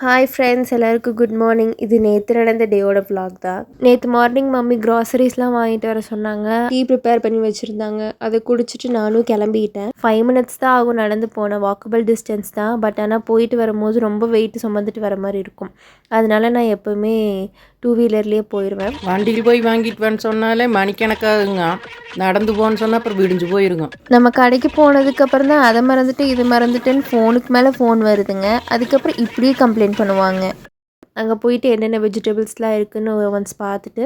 Hi friends, எல்லாருக்கும் good morning. இது நேற்று நடந்த டேயோட vlog தான். நேற்று மார்னிங் மம்மி க்ராசரிஸ்லாம் வாங்கிட்டு வர சொன்னாங்க. டீ ப்ரிப்பேர் பண்ணி வச்சுருந்தாங்க. அதை குடிச்சிட்டு நானும் கிளம்பிட்டேன். 5 மினிட்ஸ் தான் ஆகும் நடந்து போனேன். வாக்கபிள் டிஸ்டன்ஸ் தான். பட் ஆனால் போயிட்டு வரும்போது ரொம்ப வெயிட் சுமந்துட்டு வர மாதிரி இருக்கும். அதனால நான் எப்போவுமே 2 வீலர்லேயே போயிடுவேன். வண்டியில் போய் வாங்கிட்டு வான்னு சொன்னாலே மணிக்கணக்காகுங்க. நடந்து போன்னு சொன்னால் அப்புறம் விடிஞ்சு போயிருங்க. நம்ம கடைக்கு போனதுக்கப்புறம் தான் அதை மறந்துட்டு இது மறந்துட்டுன்னு ஃபோனுக்கு மேலே ஃபோன் வருதுங்க. அதுக்கப்புறம் இப்படியே கம்ப்ளைண்ட் பண்ணுவாங்க. அங்கே போயிட்டு என்னென்ன வெஜிடபிள்ஸ்லாம் இருக்குதுன்னு ஒன்ஸ் பார்த்துட்டு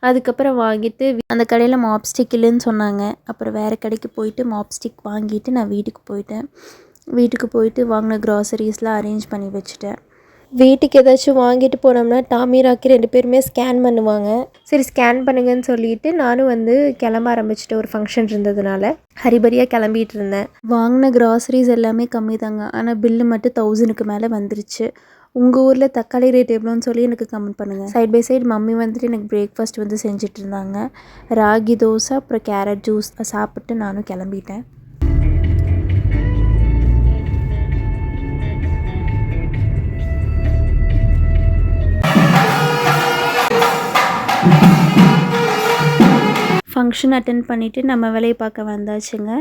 அதுக்கப்புறம் வாங்கிட்டு அந்த கடையில் மாப்ஸ்டிக் இல்லைன்னு சொன்னாங்க. அப்புறம் வேறு கடைக்கு போயிட்டு மாப்ஸ்டிக் வாங்கிட்டு நான் வீட்டுக்கு போயிட்டேன். வீட்டுக்கு போயிட்டு வாங்கின க்ராசரிஸ்லாம் அரேஞ்ச் பண்ணி வச்சுட்டேன். வீட்டுக்கு ஏதாச்சும் வாங்கிட்டு போனோம்னா டாமி ராக்கி 2 பேருமே ஸ்கேன் பண்ணுவாங்க. சரி ஸ்கேன் பண்ணுங்கன்னு சொல்லிட்டு நானும் வந்து கிளம்ப ஆரம்பிச்சிட்டேன். ஒரு ஃபங்க்ஷன் இருந்ததுனால ஹரிபரியாக கிளம்பிட்டு இருந்தேன். வாங்கின க்ராசரிஸ் எல்லாமே கம்மி தாங்க. ஆனால் பில்லு மட்டும் 1000க்கு மேலே வந்துருச்சு. உங்கள் ஊரில் தக்காளி ரேட் எவ்வளோன்னு சொல்லி எனக்கு கமெண்ட் பண்ணுங்கள். சைட் பை சைடு மம்மி வந்துட்டு எனக்கு பிரேக்ஃபாஸ்ட் வந்து செஞ்சுட்டு இருந்தாங்க. ராகி தோசை அப்புறம் கேரட் ஜூஸ் சாப்பிட்டு நானும் கிளம்பிட்டேன். ஃபங்க்ஷன் அட்டென்ட் பண்ணிவிட்டு நம்ம வேலையை பார்க்க வந்தாச்சுங்க.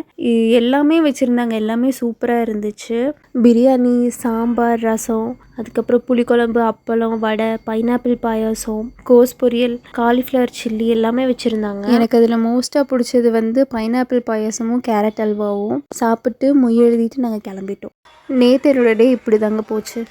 எல்லாமே வச்சுருந்தாங்க. எல்லாமே சூப்பராக இருந்துச்சு. பிரியாணி, சாம்பார், ரசம், அதுக்கப்புறம் புளிக்குழம்பு, அப்பளம், வடை, பைனாப்பிள் பாயாசம், கோஸ் பொரியல், காலிஃப்ளவர் சில்லி எல்லாமே வச்சுருந்தாங்க. எனக்கு அதில் மோஸ்ட்டாக பிடிச்சது வந்து பைனாப்பிள் பாயாசமும் கேரட் அல்வாவும். சாப்பிட்டு மொய் எழுதிட்டு நாங்கள் கிளம்பிட்டோம். நேற்று என்னோட டே இப்படி தாங்க போச்சு.